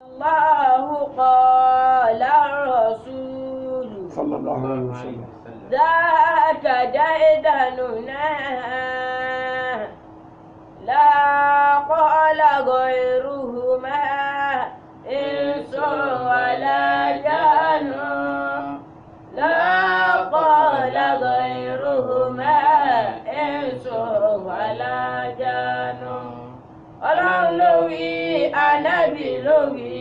الله قال الرسول صلى الله عليه وسلم ذاك ديدننا لا قال غيرهما إنس ولا جان لا قال غيرهما إنس ولا جان Ọlọ́run ló wí Ànábì ló wí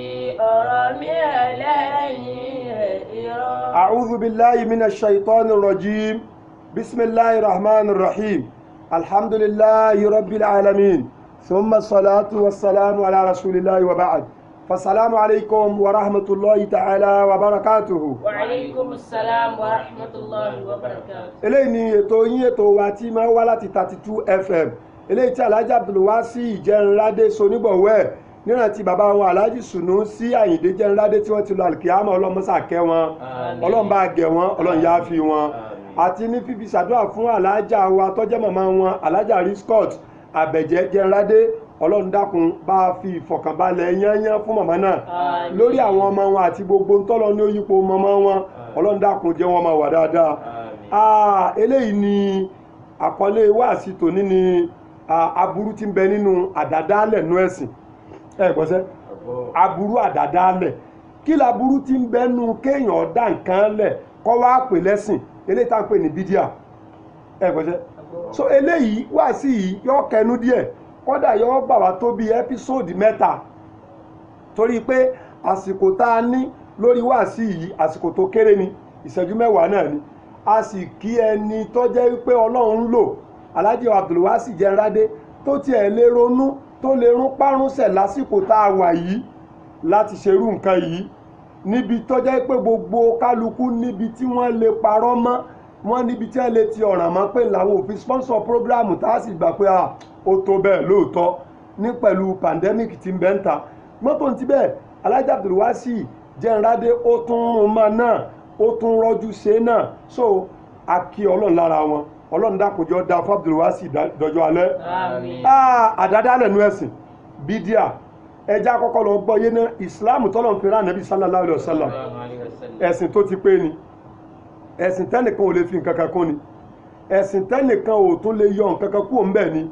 ọ̀rọ̀ mi ẹlẹ́yìn irọ́. أعوذ بالله من الشيطان الرجيم بسم الله الرحمن الرحيم الحمد لله رب العالمين ثم الصلاة والسلام على رسول الله وبعد فالسلام عليكم ورحمة الله تعالى وبركاته. وعليكم السلام ورحمة الله وبركاته. eléyìí ni ètò yín ètò wa tí máa wá láti 32 FM eléyìí tí Alhaji Abdulwasi Ìjẹnradé sonígbọ̀wọ́ ẹ̀ nírántí bàbá wọn Alhaji Sunusi Àyìndé Ìjẹnradé tí wọ́n ti lọ àlùkìyámà ọlọ́mọsà kẹ́ wọn ọlọ́run bá gẹ̀ wọn ọlọ́run yá fi wọn àti ní fífi ṣàdúrà fún alájà wa tọ́jẹ́ màmá wọn alájà Riscot Àbẹ̀jẹ́ Ìjẹnradé ọlọ́run dákun bá fi ìfọ̀kànbalẹ̀ yányán fún màmá náà lórí àwọn ọmọ wọn àti gbogbo ntọ́lọ ní oyípo màmá wọn ọlọ́run dákun jẹ́ wọn máa wà dáadáa. Eléyìí ni àkọlé wáàsí tòní ni aburú tí ń bẹ nínú àdádálẹ̀ nú ẹ̀sìn gbọ́sẹ́ aburú àdádálẹ̀ kí laburú tí ń bẹ nínú kéèyàn dá nǹkan lẹ̀ kọ́ wá pè lẹ́sìn eléyìí tá ń pè ní bídíà gbọ́sẹ́ so eléyìí wáàsí yìí yọ kẹnu díẹ̀ kọ́dà yọ bà wá tó bí ẹ́písòdì 3 torí pé àsìkò tá a ní lórí wáàsí yìí àsìkò tó kéré ni ìṣẹ́jú 10 náà ni a sì kí ẹni tó jẹ́ wípé Ọlọ́run ń lò Alhaji Abdulwasi Ìjẹnradé tó tiẹ̀ lè ronú tó lè rún párúnṣẹ̀ lásìkò tá a wà yìí láti ṣerú nǹkan yìí níbi tó jẹ́ pé gbogbo kálukú níbi tí wọ́n lè parọ́ mọ́ wọ́n níbi tí wọ́n lè ti ọ̀ràn mọ́ pé làwọn òfin sponsor program tá a sì gbà pé ó tó bẹ́ẹ̀ lóòótọ́ ní pẹ̀lú pandemic tí ń bẹ ń ta mọ́tò ti bẹ́ẹ̀ Alhaji Abdulwasi Ìjẹnradé ó tún rún mọ́ náà ó tún rọ́jú ṣe náà so a kí Ọlọ́run lára wọn Ọlọ́run dákunjọ́ dá fún Abdulwasi dọjọ́ alẹ́ àdádálẹ̀ nú ẹ̀sìn bídíà ẹjá kọ́kọ́ lọ gbọ́ yé náà ìsìláàmù tọ́lọ̀ ń fẹ́ràn Ànábì sallallahu alaihi wasallam ẹ̀sìn tó ti pé ni ẹ̀sìn tẹ́nìkan ò lè fi nǹkan kan kún ni ẹ̀sìn tẹ́nìkan ò tún lè yọ nǹkan kan kúrò ńbẹ̀ ni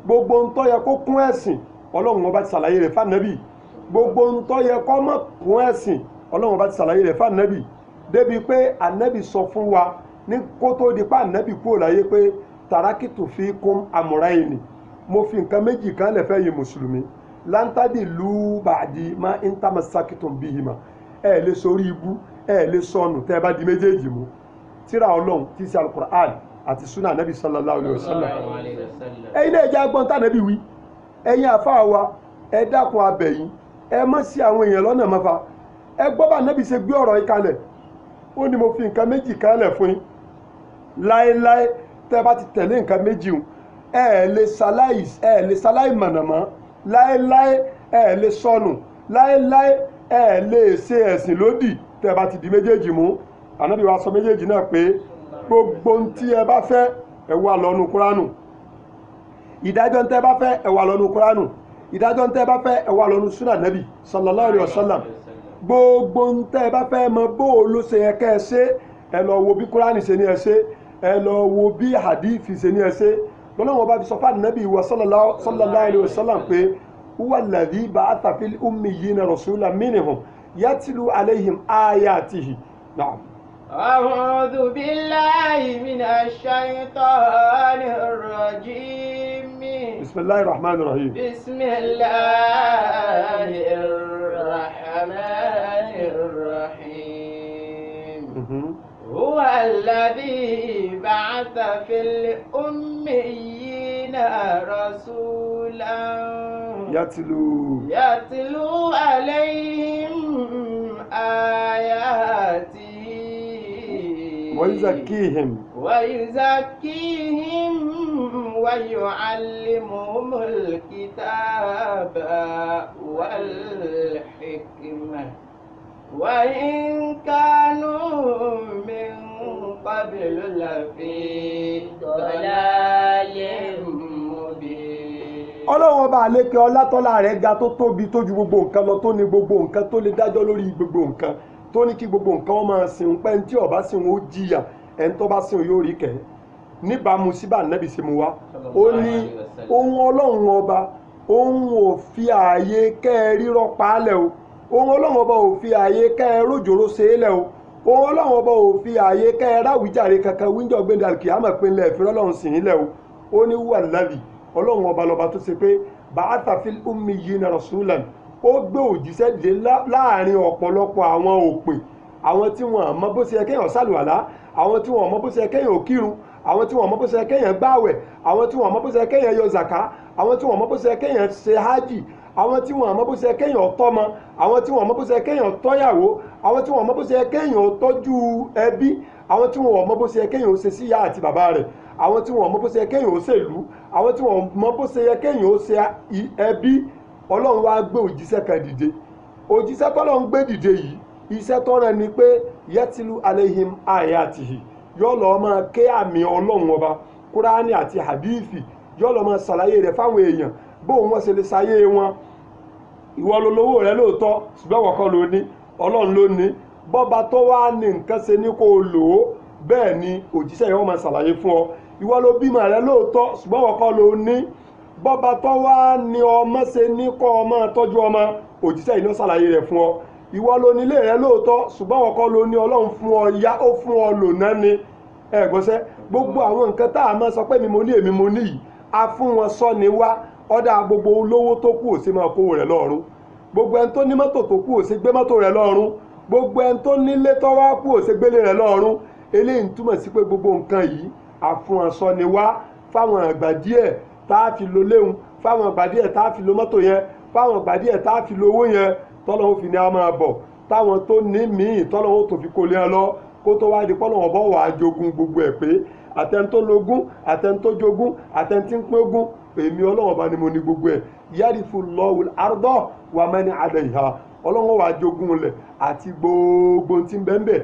gbogbo ń tó yẹ kó kún ẹ̀sìn Ọlọ́run ọba ti ṣàlàyé rẹ̀ fáànàbì gbogbo ń tó yẹ kó má kún ẹ̀sìn Ọlọ́run ọba ti ṣàlàyé rẹ̀ fáànàbì débi pé Ànábì sọ fún wa ní kó tó di pa Ànábì kúrò láyé pé tàràkìtù fi kún amúráyìnì mo fi nǹkan méjì kan lè fẹ́ yìí mùsùlùmí láńtàdì lù bàdí má ń tàmà sákìtùn bí ìmọ̀ ẹ lè sórí ibú ẹ lè sọnù tẹ́ bá di méjèèjì mú tíra Ọlọ́run tí sí alukur'an àti sunna Ànábì sallallahu alayhi wa sallam ẹ̀yin náà jẹ́ agbọ́n tá Ànábì wí ẹ̀yin àfáà wa ẹ dákun abẹ̀yìn ẹ má sí àwọn èèyàn lọ́nà mọ́fà ẹ gbọ́ bá Ànábì ṣe gbé ọ̀rọ̀ yìí kalẹ̀ ó ní mo fi nǹkan méjì kalẹ̀ fún yín láéláé tẹ́ bá ti tẹ̀lé nǹkan méjì hùn ẹ lè ṣaláì mọ̀nàmọ́ láéláé ẹ lè sọnù láéláé ẹ lè ṣe ẹ̀sìn lódì tẹ́ bá ti di méjèèjì mú Ànábì wa sọ méjèèjì náà pé gbogbo ohun tí ẹ bá fẹ́ ẹ wà lọ́nu Kúránù ìdájọ́ tẹ́ bá fẹ́ ẹ wà lọ́nu Kúránù ìdájọ́ tẹ́ bá fẹ́ ẹ wà lọ́nu súnà Ànábì sallallahu alaihi wasallam gbogbo ohun tẹ́ bá fẹ́ mọ bó o ló ṣe yẹ kẹ́ ẹ ṣe ẹ lọ wo bí Kúránì ṣe ní ẹ ṣe ẹ lọ wo bí hadithi ṣe ní ẹ ṣe lọ́nà wọn bá fi sọ fún Ànábì wa sallallahu alaihi wasallam pé huwa alladhi ba'atha fil ummiyina rasulan minhum yatlu alaihim ayatihi. Na'am. أعوذ بالله من الشيطان الرجيم بسم الله الرحمن الرحيم بسم الله الرحمن الرحيم هو الذي بعث في الأميين رسولا يتلو عليهم آياته ويزكيهم ويعلمهم الكتاب والحكمة وإن كانوا من قبل لفي ضلال مبين. Ọlọ́run ọba àlékè ọlátọ́lá rẹ̀ ga tó tóbi tó ju gbogbo nǹkan lọ, tó ní gbogbo nǹkan, tó lè dájọ́ lórí gbogbo nǹkan, tó ní kí gbogbo nǹkan wọn máa sìn pé tí ọba sìn ó jìyà, ẹni tó bá sìn yóò rí kẹ́ níbàámu síbà nẹ́bì sí mu wá. Ó ní ohun ọlọ́run ọba ohun ò fi ààyè kẹ́ ẹ rírọ́ paálẹ̀ o, ohun ọlọ́run ọba ò fi ààyè kẹ́ ẹ rójòrò ṣe é lẹ̀ o, ohun ọlọ́run ọba ò fi ààyè kẹ́ ẹ ráwìjàre kankan wíńjọ gbẹ̀ndà kìámà pinlẹ̀ ìfẹ́ ọlọ́run sìn ín lẹ̀ o. Ó ní wà lábì ọlọ́run ọba lọ́ba tó ṣe pé ba'atha fil ummiyina rasulan, ó gbé òjíṣẹ́ dìde láàrin ọ̀pọ̀lọpọ̀ àwọn òpè, àwọn tí wọn mọ bó ṣe yẹ kéèyàn ṣàlùwàlá, àwọn tí wọn mọ bó ṣe yẹ kéèyàn kírun, àwọn tí wọn mọ bó ṣe yẹ kéèyàn gbààwẹ̀, àwọn tí wọn mọ bó ṣe yẹ kéèyàn yọ zàká, àwọn tí wọn mọ bó ṣe yẹ kéèyàn ṣe hájì, àwọn tí wọn mọ bó ṣe yẹ kéèyàn tọ́mọ, àwọn tí wọn mọ bó ṣe yẹ kéèyàn tọ́yàwó, àwọn tí wọn mọ bó ṣe yẹ kéèyàn tọ́jú ẹbí, àwọn tí wọn mọ bó ṣe yẹ kéèyàn ṣe síyá àti bàbá rẹ̀, àwọn tí wọn mọ bó ṣe yẹ kéèyàn ṣèlú, àwọn tí wọn mọ bó ṣe yẹ kéèyàn ṣe ẹbí. Ọlọ́run wá gbé òjíṣẹ́ kan dìde, òjíṣẹ́ tọ́lọ́run gbé dìde yìí iṣẹ́ tọ́rọ ni pé yẹtìlú aleihim ayatihi, yóò lọ máa ké àmì ọlọ́run ọba kúránì àti hadithi, yóò lọ máa ṣàlàyé rẹ̀ fáwọn èèyàn bóun wọ́n ṣe lè ṣayé wọn. Ìwọ lolówó rẹ lóòótọ́ ṣùgbọ́n wọ́n kọ́ ló ní, ọlọ́run ló ní. Bọ́ba tó wá ní nǹkan ṣe ní kó o lò ó, bẹ́ẹ̀ ni òjíṣẹ́ yẹn wọ́n máa ṣàlàyé fún ọ. Ìwọ ló bímọ rẹ lóòótọ́ ṣùgbọ́n wọ́n kọ́ ló ní. Bọ́ba tó wá ní ọmọ ṣe ní kọ́ ọmọ tọ́jú ọmọ, òjíṣẹ́ yìí ló ṣàlàyé rẹ̀ fún ọ. Ìwọ ló nílé rẹ lóòótọ́ ṣùgbọ́n wọ́n kọ́ ló ní, ọlọ́run fún ọ yá, ó fún ọ lò náà ni. Ẹ̀gbọ́nsẹ́ gbogbo àwọn nǹkan tá a máa sọ pé mi mo ní èmi mo ní yìí, a fún wọn sọ ni wá. Ọ̀dà gbogbo olówó tó kù ò sí máa kówó rẹ̀ lọ́rùn, gbogbo ẹni tó ní mọ́tò tó kù ò sí gbé mọ́tò rẹ̀ lọ́rùn, gbogbo ẹni tó nílé tó wá kù ò sí gbélé rẹ̀ lọ́rùn. Eléyìí ń túmọ̀ sí pé gbogbo nǹkan yìí a fún wọn sọ ni wá fáwọn àgbà díẹ̀ tá a fi lo léhun, fáwọn àgbà díẹ̀ tá a fi lo mọ́tò yẹn, fáwọn àgbà díẹ̀ tá a fi lo owó yẹn, tọ́lọ́hún fi ní a máa bọ̀, táwọn tó ní míì tọ́lọ́hún tó fi kó lé ẹ lọ, kó tó wá di pọ́lọ́hún bọ́ wàá jogún gbogbo ẹ̀ pé àtẹni tó lógún, àtẹni tó jogún, àtẹni tí ń pín ogún, èmi ọlọ́run ọba ni mo ní gbogbo ẹ̀. Yarithullahu al-arda wa man 'alayha, ọlọ́run wàá jogún lẹ̀ àti gbogbo tí ń bẹ ńbẹ̀.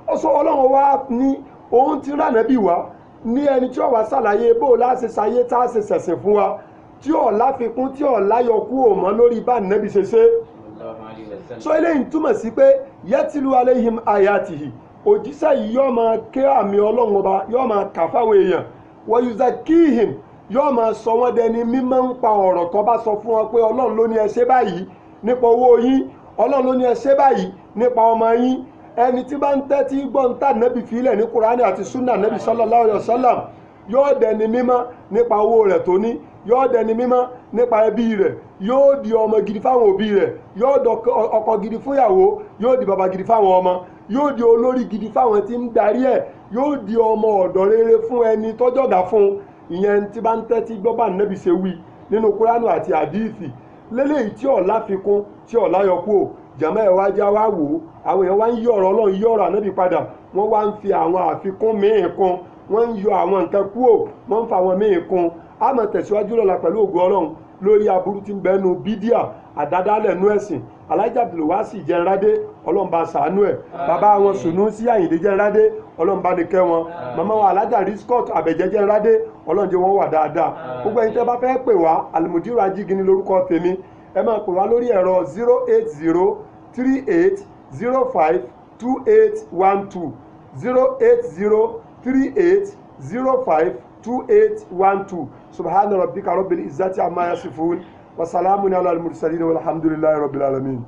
Ó sọ ọlọ́run wá ní òun ti rán Ànábì wá ní ẹni tí ó wá ṣàlàyé bó láṣẹ ṣayé tá a ṣe ṣẹ̀sìn fún wa, tí ò láfikún tí ò láyọkú ò mọ́ lórí bá Ànábì ṣe ṣe. So eléyìí túmọ̀ sí pé yẹtìlú aleihim ayatihi, òjíṣẹ́ yìí yóò máa ké àmì ọlọ́run ọba, yóò máa kà fáwọn èèyàn, wa yuzakihim, yóò máa sọ wọ́n dẹni mímọ́ ń pa ọ̀rọ̀ tó bá sọ fún wọn pé ọlọ́run ló ní ẹ ṣe báyìí nípa owó yín, ọlọ́run ló ní ẹ ṣe báyìí nípa ọmọ yín. Ẹni tí bá ń tẹ́tí gbọ́ ń tà nẹ́bì fílẹ̀ ní Kùránì àti súnà nẹ́bì sallallahu alaihi wasallam, yóò dẹni mímọ́ nípa owó rẹ̀ tó ní, yóò dẹni mímọ́ nípa ẹbí rẹ̀, yóò di ọmọ gidi fáwọn òbí rẹ̀, yóò di ọkọ gidi fúnyàwó, yóò di bàbá gidi fáwọn ọmọ, yóò di olórí gidi fáwọn tí ń darí ẹ̀, yóò di ọmọ ọ̀dọ̀ rere fún ẹni tọ́jọ́gà fún. Ìyẹn tí bá ń tẹ́tí gbọ́ bá nẹ́bì ṣe wí nínú Kùránì àti àdíìsì lélẹ́yìí tí ò láfikún tí ò láyọkú. Jàmá ẹ̀ wá já wá wò ó, àwọn èèyàn wá ń yí ọ̀rọ̀ ọlọ́run, yí ọ̀rọ̀ Ànábì padà, wọ́n wá ń fi àwọn àfikún míì kún, wọ́n ń yọ àwọn nǹkan kúrò, wọ́n ń fa àwọn míì kún. A máa tẹ̀síwájú lọ́la pẹ̀lú ògo ọlọ́run lórí aburú tí ń bẹnu bídíà àdádálẹ̀ nú ẹ̀sìn. Alhaji Abdulwasi Jẹ́nradé, ọlọ́run bá ṣàánú ẹ̀, bàbá wọn Sunusi Àyìndé Jẹ́nradé, ọlọ́run bá ní kẹ́ wọn, màmá wọn Alhaja Rizqat Àbẹ̀jẹ́ Jẹ́nradé, ọlọ́run jẹ́ wọn wà dáadáa. Gbogbo ẹ̀yin tẹ́ bá fẹ́ pè wá, Almudiru Ajígini lórúkọ tèmi, ẹ máa pè wá lórí ẹ̀rọ 08038052812 08038052812. Subhana rabbika rabbil izzati amma yasifun wa salamun ala al-mursalin walhamdulillahi rabbil alamin.